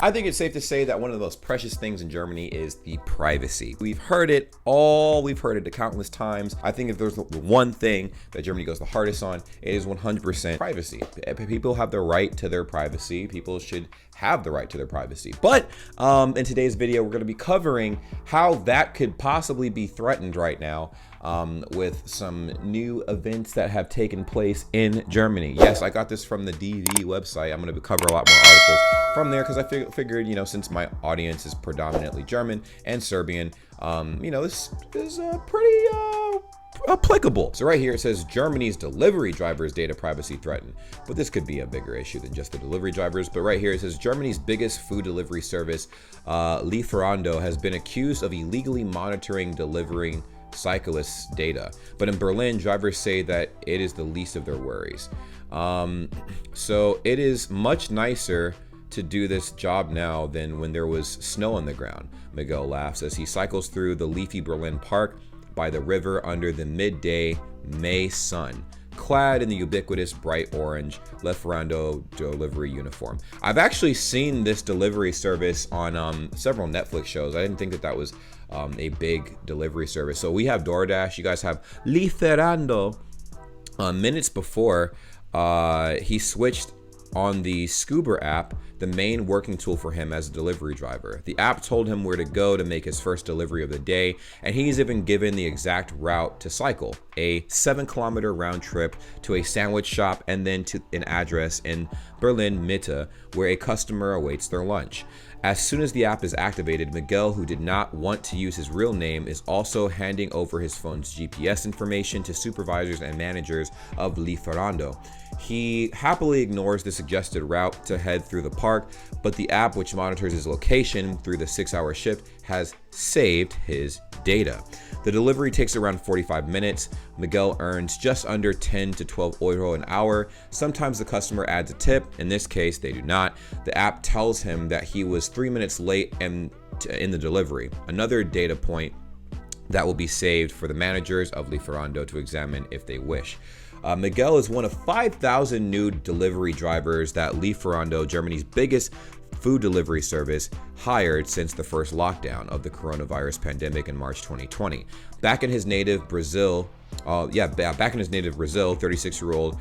I think it's safe to say that one of the most precious things in Germany is the privacy. We've heard it countless times. I think if there's one thing that Germany goes the hardest on, it is 100% privacy. People have the right to their privacy. People should have the right to their privacy. But in today's video, we're going to be covering how that could possibly be threatened right now with some new events that have taken place in Germany. Yes, I got this from the DV website. I'm going to cover a lot more articles from there because I figured, you know, since my audience is predominantly German and Serbian, you know, this is pretty applicable. So right here it says Germany's delivery drivers' data privacy threatened, but this could be a bigger issue than just the delivery drivers. But right here it says Germany's biggest food delivery service, Lieferando, has been accused of illegally monitoring delivering cyclists' data. But in Berlin, drivers say that it is the least of their worries. So it is much nicer to do this job now than when there was snow on the ground, Miguel laughs as he cycles through the leafy Berlin park by the river under the midday May sun, clad in the ubiquitous bright orange Lieferando delivery uniform. I've actually seen this delivery service on several Netflix shows. I didn't think that that was a big delivery service. So we have DoorDash, you guys have Lieferando. Minutes before, he switched on the Scuba app, the main working tool for him as a delivery driver. The app told him where to go to make his first delivery of the day, and he's even given the exact route to cycle, a 7-kilometer round trip to a sandwich shop and then to an address in Berlin Mitte where a customer awaits their lunch. As soon as the app is activated, Miguel, who did not want to use his real name, is also handing over his phone's GPS information to supervisors and managers of Lieferando. He happily ignores the suggested route to head through the park, but the app, which monitors his location through the 6-hour shift, has saved his data. The delivery takes around 45 minutes. Miguel earns just under 10 to 12 euro an hour. Sometimes the customer adds a tip. In this case, they do not. The app tells him that he was 3 minutes late in the delivery. Another data point that will be saved for the managers of Lieferando to examine if they wish. Miguel is one of 5,000 new delivery drivers that Lieferando, Germany's biggest food delivery service, hired since the first lockdown of the coronavirus pandemic in March 2020. Back in his native Brazil, 36-year-old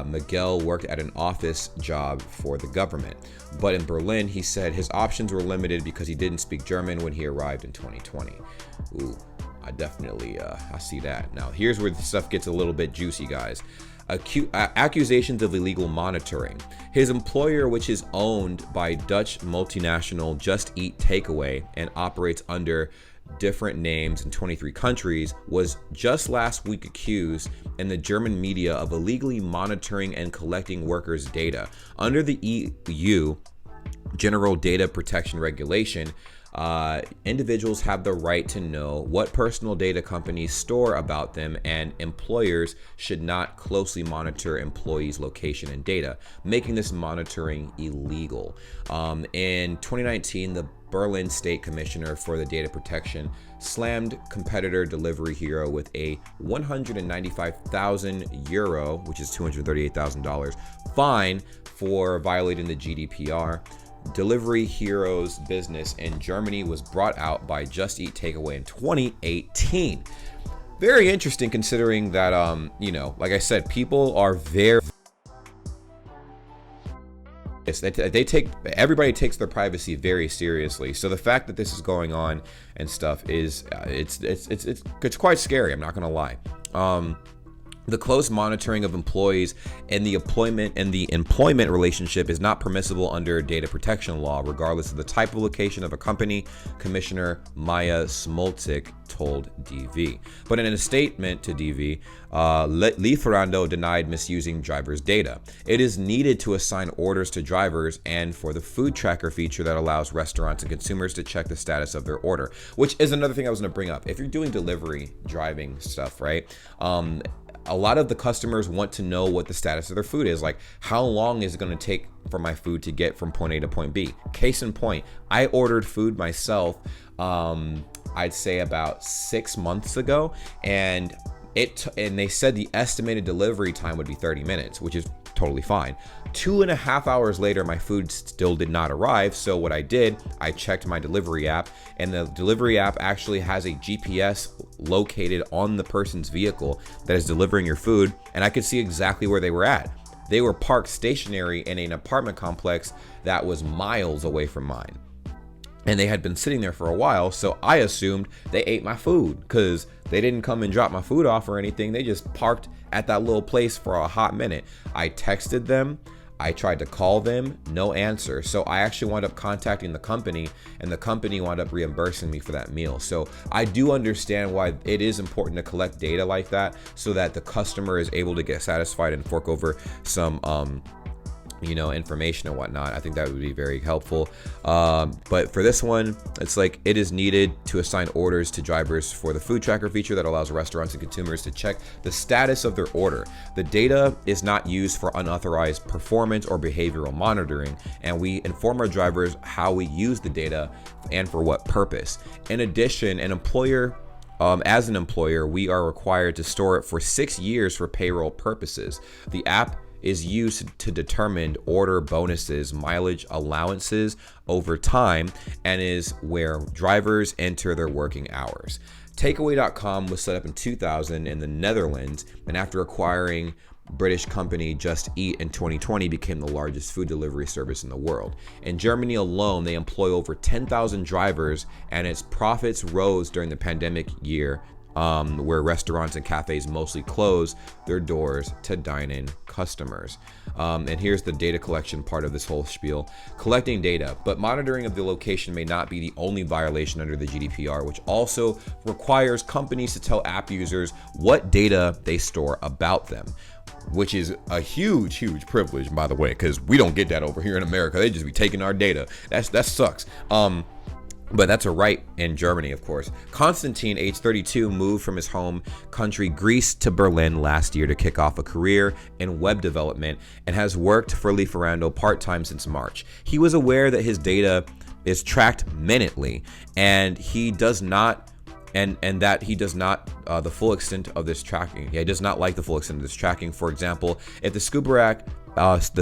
Miguel worked at an office job for the government. But in Berlin, he said his options were limited because he didn't speak German when he arrived in 2020. Ooh, I definitely, I see that. Now, here's where the stuff gets a little bit juicy, guys. Accusations of illegal monitoring. His employer, which is owned by Dutch multinational Just Eat Takeaway and operates under different names in 23 countries, was just last week accused in the German media of illegally monitoring and collecting workers' data. Under the EU General Data Protection Regulation, individuals have the right to know what personal data companies store about them, and employers should not closely monitor employees' location and data, making this monitoring illegal. In 2019, the Berlin State Commissioner for the Data Protection slammed competitor Delivery Hero with a 195,000 euro, which is $238,000, fine for violating the GDPR. Delivery Hero's business in Germany was brought out by Just Eat Takeaway in 2018. Very interesting considering that, you know, like I said, people are very... everybody takes their privacy very seriously. So the fact that this is going on and stuff is, it's quite scary. I'm not gonna lie. The close monitoring of employees and the employment relationship is not permissible under data protection law, regardless of the type of location of a company, Commissioner Maya Smolczyk told DV. But in a statement to DV, Lieferando denied misusing drivers' data. It is needed to assign orders to drivers and for the food tracker feature that allows restaurants and consumers to check the status of their order, which is another thing I was going to bring up. If you're doing delivery driving stuff, right? A lot of the customers want to know what the status of their food is. Like, how long is it going to take for my food to get from point A to point B? Case in point, I ordered food myself, I'd say about 6 months ago, and they said the estimated delivery time would be 30 minutes, which is totally fine. 2.5 hours later, my food still did not arrive. So what I did, I checked my delivery app, and the delivery app actually has a GPS located on the person's vehicle that is delivering your food, and I could see exactly where they were at. They were parked stationary in an apartment complex that was miles away from mine. And they had been sitting there for a while, so I assumed they ate my food because they didn't come and drop my food off or anything. They just parked at that little place for a hot minute. I texted them. I tried to call them, no answer. So I actually wound up contacting the company, and the company wound up reimbursing me for that meal. So I do understand why it is important to collect data like that so that the customer is able to get satisfied and fork over some information and whatnot. I think that would be very helpful. But for this one, it's like it is needed to assign orders to drivers for the food tracker feature that allows restaurants and consumers to check the status of their order. The data is not used for unauthorized performance or behavioral monitoring, and we inform our drivers how we use the data and for what purpose. In addition, as an employer, we are required to store it for 6 years for payroll purposes. The app is used to determine order bonuses, mileage allowances over time, and is where drivers enter their working hours. Takeaway.com was set up in 2000 in the Netherlands, and after acquiring British company Just Eat in 2020 became the largest food delivery service in the world. In Germany alone, they employ over 10,000 drivers, and its profits rose during the pandemic year, where restaurants and cafes mostly closed their doors to dine-in customers. And here's the data collection part of this whole spiel. Collecting data, but monitoring of the location may not be the only violation under the GDPR, which also requires companies to tell app users what data they store about them, which is a huge privilege, by the way, because we don't get that over here in America. They just be taking our data. That sucks. But that's a right in Germany, of course. Konstantin, age 32, moved from his home country, Greece, to Berlin last year to kick off a career in web development and has worked for Lieferando part-time since March. He was aware that his data is tracked minutely, and he does not the full extent of this tracking. He does not like the full extent of this tracking. For example, if the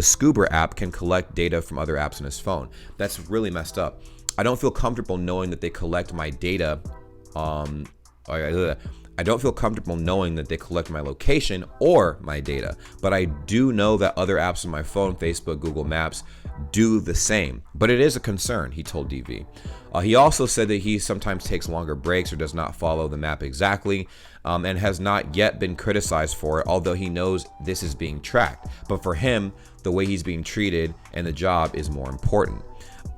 Scuba app can collect data from other apps on his phone. That's really messed up. I don't feel comfortable knowing that they collect my data. I don't feel comfortable knowing that they collect my location or my data, but I do know that other apps on my phone, Facebook, Google Maps, do the same. But it is a concern, he told DV. He also said that he sometimes takes longer breaks or does not follow the map exactly, and has not yet been criticized for it, although he knows this is being tracked. But for him, the way he's being treated and the job is more important.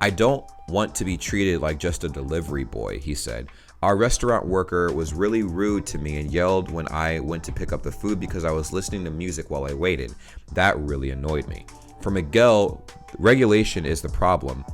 I don't want to be treated like just a delivery boy, he said. Our restaurant worker was really rude to me and yelled when I went to pick up the food because I was listening to music while I waited. That really annoyed me. For Miguel, regulation is the problem.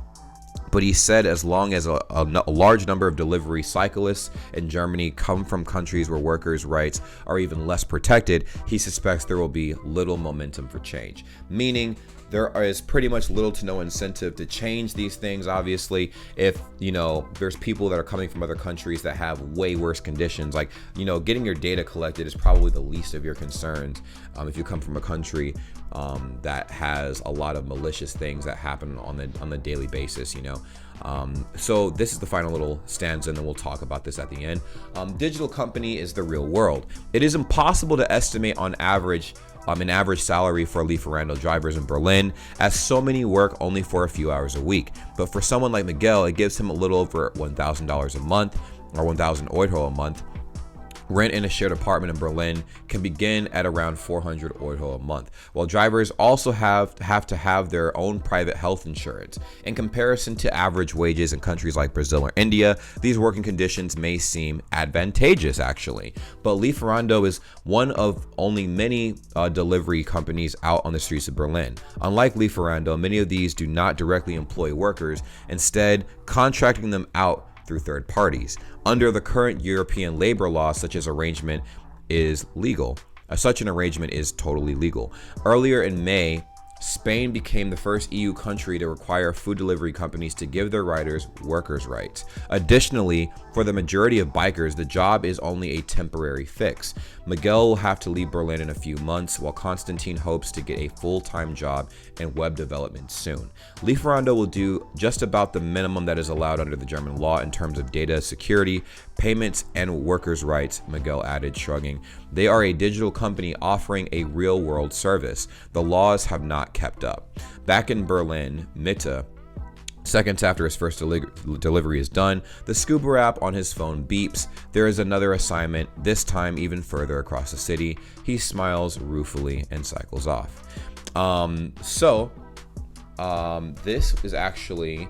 But he said as long as a large number of delivery cyclists in Germany come from countries where workers' rights are even less protected, he suspects there will be little momentum for change. Meaning there is pretty much little to no incentive to change these things. Obviously, if there's people that are coming from other countries that have way worse conditions, like getting your data collected is probably the least of your concerns. If you come from a country that has a lot of malicious things that happen on the daily basis, so this is the final little stanza, and then we'll talk about this at the end. Digital company is the real world. It is impossible to estimate an average salary for Lieferando drivers in Berlin, as so many work only for a few hours a week. But for someone like Miguel, it gives him a little over $1,000 a month, or 1,000 Euro a month. Rent in a shared apartment in Berlin can begin at around 400 euro a month, while drivers also have to have their own private health insurance. In comparison to average wages in countries like Brazil or India, these working conditions may seem advantageous, actually. But Lieferando is one of only many delivery companies out on the streets of Berlin. Unlike Lieferando, many of these do not directly employ workers, instead contracting them out through third parties. Under the current European labor law, such an arrangement is legal. Such an arrangement is totally legal. Earlier in May, Spain became the first EU country to require food delivery companies to give their riders workers' rights. Additionally, for the majority of bikers, the job is only a temporary fix. Miguel will have to leave Berlin in a few months, while Constantine hopes to get a full-time job in web development soon. Lieferando will do just about the minimum that is allowed under the German law in terms of data security, payments, and workers' rights, Miguel added, shrugging. They are a digital company offering a real-world service. The laws have not kept up. Back in Berlin, Mitte, seconds after his first delivery is done, the Scuba app on his phone beeps. There is another assignment, this time even further across the city. He smiles ruefully and cycles off. This is actually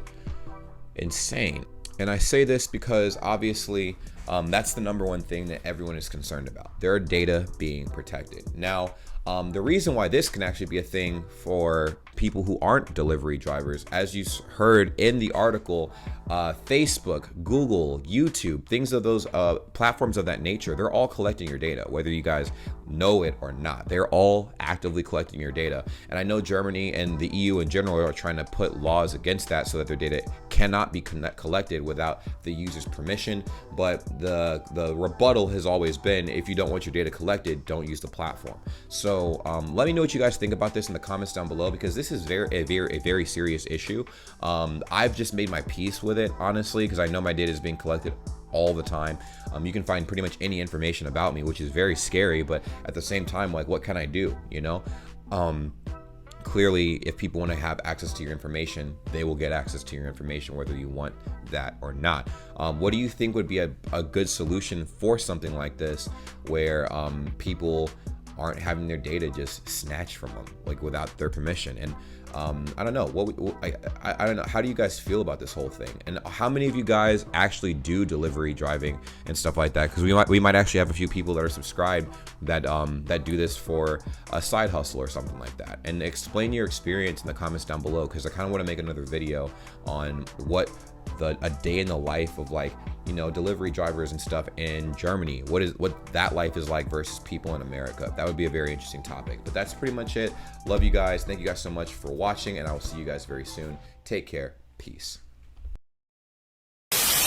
insane. And I say this because obviously that's the number one thing that everyone is concerned about. Their data being protected. Now, the reason why this can actually be a thing for people who aren't delivery drivers, as you heard in the article, Facebook, Google, YouTube, things of those platforms of that nature, they're all collecting your data, whether you guys know it or not. They're all actively collecting your data. And I know Germany and the EU in general are trying to put laws against that so that their data cannot be collected without the user's permission. But the rebuttal has always been, if you don't want your data collected, don't use the platform. So let me know what you guys think about this in the comments down below, because this is a very serious issue. I've just made my peace with it, honestly, because I know my data is being collected all the time. You can find pretty much any information about me, which is very scary, but at the same time, like, what can I do, you know? Clearly, if people want to have access to your information, they will get access to your information, whether you want that or not. What do you think would be a good solution for something like this, where people aren't having their data just snatched from them, like, without their permission? And I don't know, I don't know, how do you guys feel about this whole thing? And how many of you guys actually do delivery driving and stuff like that? Because we might actually have a few people that are subscribed that that do this for a side hustle or something like that. And explain your experience in the comments down below, because I kind of want to make another video on what a day in the life of, like, you know, delivery drivers and stuff in Germany, what that life is like versus people in America. That would be a very interesting topic. But that's pretty much it. Love you guys. Thank you guys so much for watching, and I will see you guys very soon. Take care. Peace.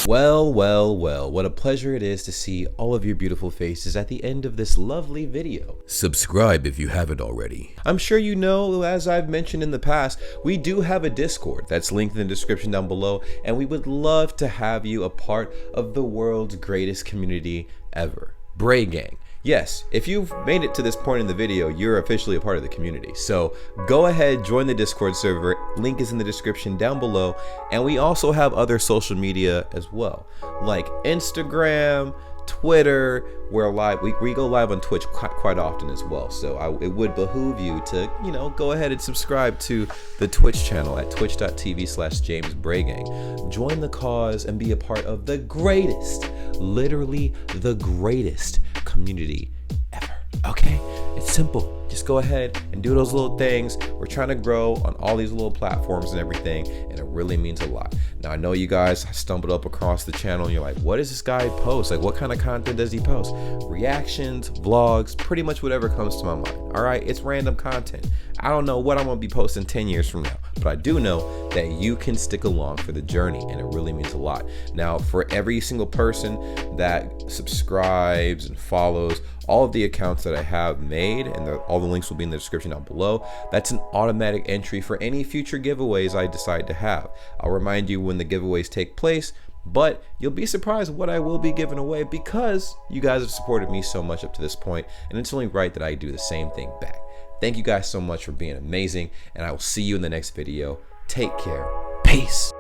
Well, what a pleasure it is to see all of your beautiful faces at the end of this lovely video. Subscribe if you haven't already. I'm sure you know, as I've mentioned in the past, we do have a Discord that's linked in the description down below, and we would love to have you a part of the world's greatest community ever, Bray Gang. Yes, if you've made it to this point in the video, you're officially a part of the community. So go ahead, join the Discord server. Link is in the description down below. And we also have other social media as well, like Instagram, Twitter. We're live. We go live on Twitch quite often as well. So it would behoove you to, you know, go ahead and subscribe to the Twitch channel at twitch.tv/JamesBrayGang. Join the cause and be a part of the greatest, literally the greatest community ever. Okay, it's simple. Just go ahead and do those little things. We're trying to grow on all these little platforms and everything, and it really means a lot. Now, I know you guys stumbled up across the channel and you're like, what does this guy post? Like, what kind of content does he post? Reactions, vlogs, pretty much whatever comes to my mind. All right, it's random content. I don't know what I'm gonna be posting 10 years from now, but I do know that you can stick along for the journey, and it really means a lot. Now, for every single person that subscribes and follows all of the accounts that I have made, and all the links will be in the description down below, that's an automatic entry for any future giveaways I decide to have. I'll remind you when the giveaways take place, but you'll be surprised what I will be giving away, because you guys have supported me so much up to this point, and it's only right that I do the same thing back. Thank you guys so much for being amazing, and I will see you in the next video. Take care. Peace.